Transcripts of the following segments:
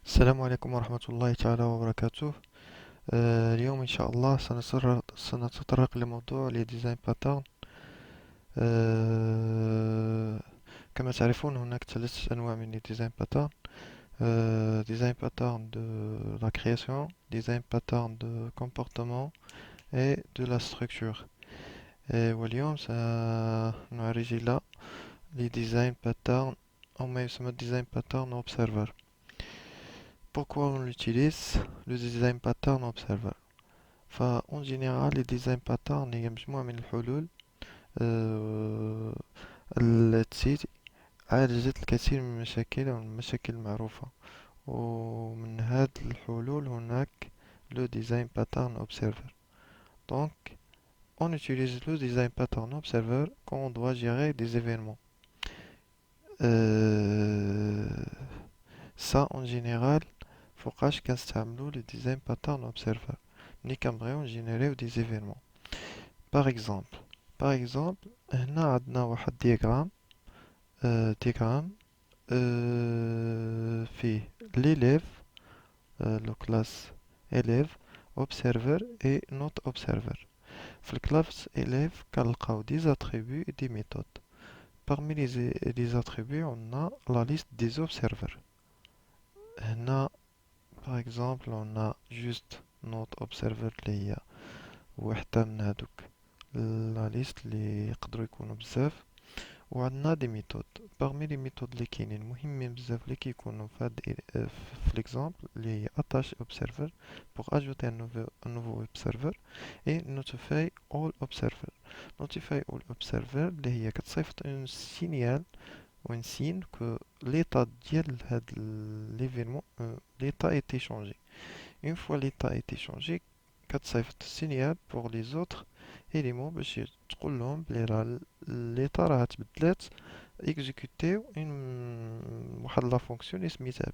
السلام عليكم ورحمة الله تعالى وبركاته. اليوم إن شاء الله سنتطرق لموضوع les design patterns. آه، كما تعرفون هناك ثلاث أنواع من les design patterns. Design pattern de la création, design pattern de comportement et de la structure. واليوم سنعرج إلى les design patterns أو ما يسمى design pattern observer. Pourquoi on l'utilise? Le design pattern observer. فاون جينيرال لي ديزاين باترن هي مجموعة من الحلول آه، التي عالجت الكثير من المشاكل أو المشاكل المعروفة، ومن هاد الحلول هناك لو ديزاين باترن اوبسيرفر. دونك on utilise le design pattern observer quand on doit gérer des événements. Euh, ça en général فوقاش كنستعملو le design pattern observer ملي كنبغيو نجينيريو des événements. Par exemple, هنا عندنا واحد دياغرام فيه l'élève لو كلاس élève observer et not observer. في الكلاس élève كنلقاو des attributs et des méthodes. Parmi les attributs on a la liste des observers. هنا par exemple on a juste not observer اللي هي وحدة من هادوك لا ليست اللي يقدروا يكونوا بزاف، وعندنا دي ميثود. باغمي لي ميثود اللي كاينين مهمين بزاف اللي كيكونوا في هاد في ليكزامبل اللي هي اتاش اوبسيرفر بوغ اجوتي ان نوفو اوبسيرفر اي نوتيفاي اول اوبسيرفر. نوتيفاي اول اوبسيرفر اللي هي كتصيفط اون سينيال ou un signe que l'état ديال هاد l'événement l'état a été changé. Une fois l'état a été changé كتصيفط signal pour les autres éléments باش تقول لهم بلي راه l'état راه تبدلات exécuter واحد لا فونكسيون اللي سميتها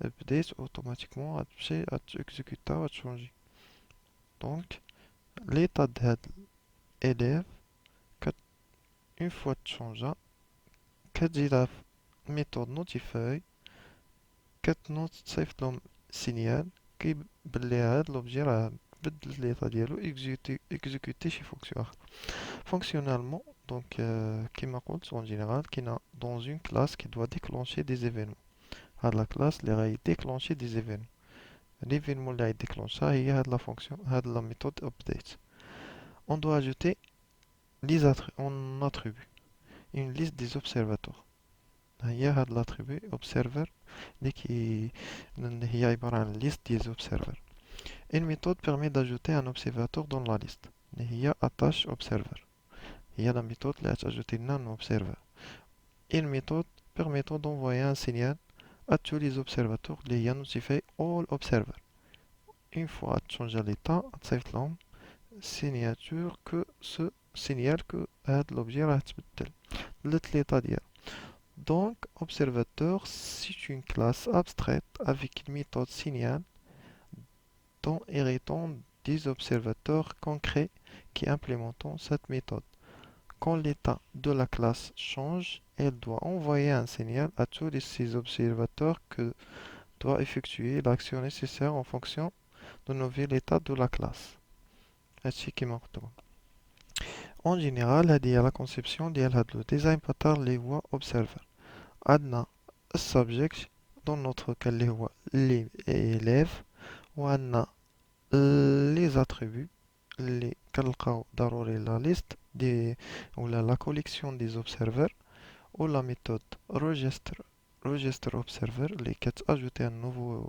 update اوتوماتيكمون غتمشي غتكزيكوتا وغتشونجي. دونك l'état de هاد élève كت une fois تشونجا كتجي لا ميثود نوتيفاي كتنوت تصيفط لهم سينيال بلي هاد لوبجي راه بدل ليطا ديالو اكزيكوتي شي فونكسيون اخرى. فونكسيونالمون دونك كيما قلت اون جينيرال كاينه دون اون كلاس كي دوا ديكلونشي دي زيفينمون. هاد لا كلاس اللي غاي ديكلونشي دي زيفينمون، ليفينمون اللي غاي ديكلونشا هي هاد لا فونكسيون هاد لا ميثود ابديت. اون دو اجوتي اون اتريبيو اون ليست دي اوبسيرفاتور. هي هاد لاتريبي اوبسيرفر اللي هي عبارة عن liste des observers. Une méthode permet d'ajouter un observateur dans la liste اللي هي attache observer. هي la méthode اللي غتاجوتي لنا un observer. Une méthode permettant d'envoyer un signal à tous les observateurs اللي هي notify all observers. Une fois تشونجا l'état غتصيفط لهم signature que ce signal que هاد l'objet راه تبدل بدلت l'état ديالو. Donc, observateur, c'est une classe abstraite avec une méthode signal dont héritant des observateurs concrets qui implémentent cette méthode. Quand l'état de la classe change, elle doit envoyer un signal à tous ces observateurs que doit effectuer l'action nécessaire en fonction du nouvel état de la classe. هادشي كيما قلت لكم. En général هذه هي la conception ديال هاد le design pattern اللي هو observer. عندنا السبجكت دون نوتر كان اللي هو ليليف، وعندنا لي زاتريبيو اللي كنلقاو ضروري لا ليست دي ولا لا كوليكسيون دي زوبسيرفر، و لا ميثود روجستر اوبسيرفر اللي كتاجوتي ان نوفو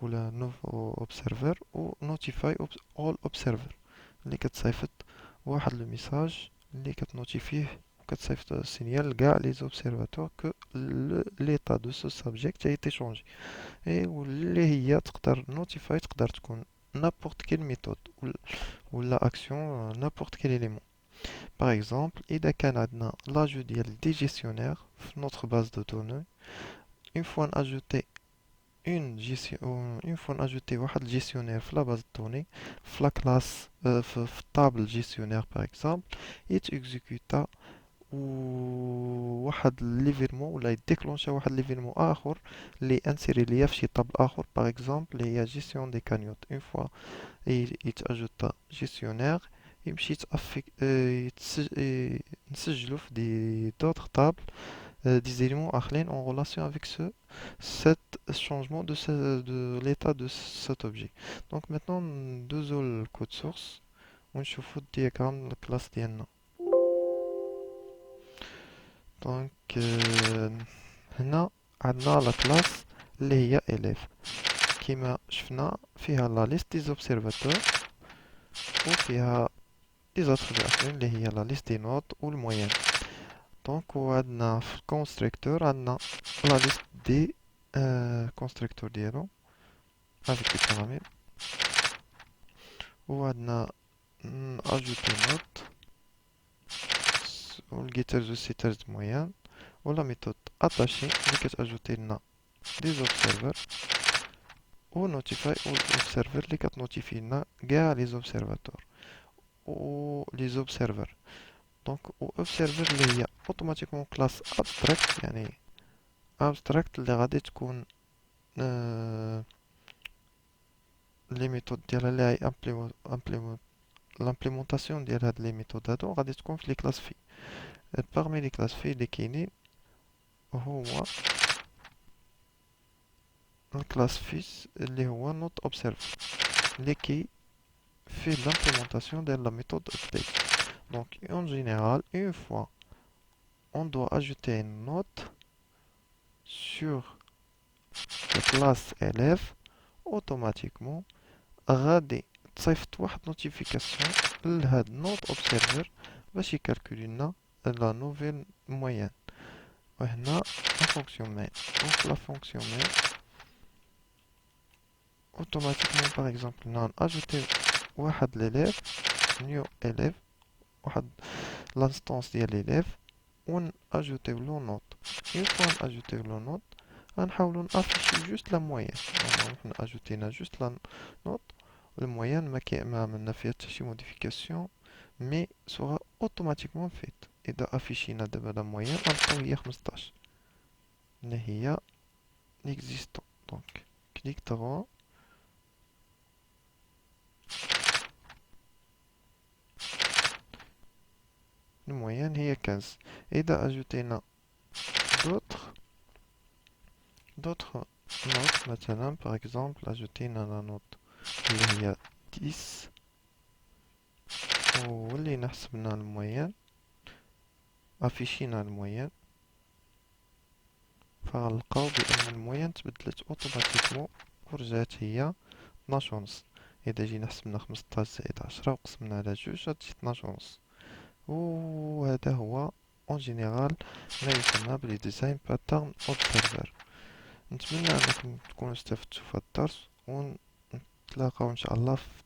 ولا نوفو اوبسيرفر، و نوتيفاي اول اوبسيرفر اللي كتصيفط واحد لو ميساج اللي كتنوتيفيه كتصيفط سينيال لكاع لي زوبسيرفاتور كو ليطا دو سو سابجيكت a été changé. اي واللي هي تقدر نوتيفاي تقدر تكون n'importe quelle méthode ولا اكسيون n'importe quel élément. par exemple اذا كان عندنا لاجو ديال دي جيستيونير في notre base de données، une fois ajouté une fois ajouté واحد الجيستيونير في لا باز دوني في لا كلاس في الطابل جيستيونير par exemple، يتexécuta واحد ليفيرمون ولا يديكلونشا واحد ليفيرمون اخر اللي انسيري ليا في شي طابل اخر باغ اكزومبل هي جيستيون دي كانيوت اون فوا يتاجوتا جيستيونير يمشي نسجلو في دي دوطخ طابل des éléments اخرين en relation avec cet changement de l'état de cet objet. Donc maintenant ندوزو للكود سورس ونشوفو الدياغرام الكلاس ديالنا. دونك هنا عندنا لا كلاس اللي هي élève كيما شفنا فيها لا ليست دي زوبسيرفاتور وفيها دي زاتريبيو اخرين اللي هي لا ليست دي نوت والموين. دونك وعندنا في الكونستركتور عندنا لا ليست دي كونستركتور ديالو افيك لي باراميتر وعندنا اجوتي نوت والجيترز والسيترز موين ولا ميثود اتاشي اللي كتاجوتي لنا دي زوبسيرفر و نوتيفاي اوبسيرفر اللي كتنوتيفي لنا كاع لي زوبسيرفاتور و لي زوبسيرفر. دونك و اوبسيرفر اللي هي اوتوماتيكمون كلاس ابستراكت يعني ابستراكت اللي غادي تكون لي ميثود ديالها اللي هي لامبليمونطاسيون ديال هاد لي ميثود هادو غادي تكون في لي كلاس في باغمي لي كلاس في اللي كاينين هو الكلاس فيس اللي هو نوت اوبسيرف اللي كي في l'implémentation de la méthode update. Donc en général, une fois on doit ajouter une note sur la classe élève, automatiquement غادي تصيفط واحد notification لهاد note observer باش يكالكولي لنا la nouvelle moyenne. وهنا la fonction main. Donc la fonction main automatiquement par exemple on ajouter واحد l'élève new élève واحد l'instance ديال l'élève ون اجوتيو له نوت. اون فوا ناجوتيو له نوت غنحاولو نافيشي جوست لا موين. حنا اجوتينا جوست لا نوت الموين ما عملنا فيها حتى شي موديفيكاسيون مي سورا اوتوماتيكمون فيت. اذا افيشينا دابا لا موين غنلقاو هي 15 اللي هي ليكزيستون. دونك كليك droit الموين هي 15. إذا أجوتينا d'autres notes مثلا par exemple أجوتينا لا نوت اللي هي 10 وولينا حسبنا الموين افيشينا الموين فغنلقاو بأن الموين تبدلت اوتوماتيكمون ورجعت هي 12 ونص. إذا جينا حسبنا 15 زائد 10 وقسمنا على جوج غتجي 12 ونص. وهذا هو اون جينيرال ما يسمى بلي ديزاين باترن اوبسيرفر. نتمنى انكم تكونوا استفدتوا في هذا الدرس ونتلاقاو ان شاء الله في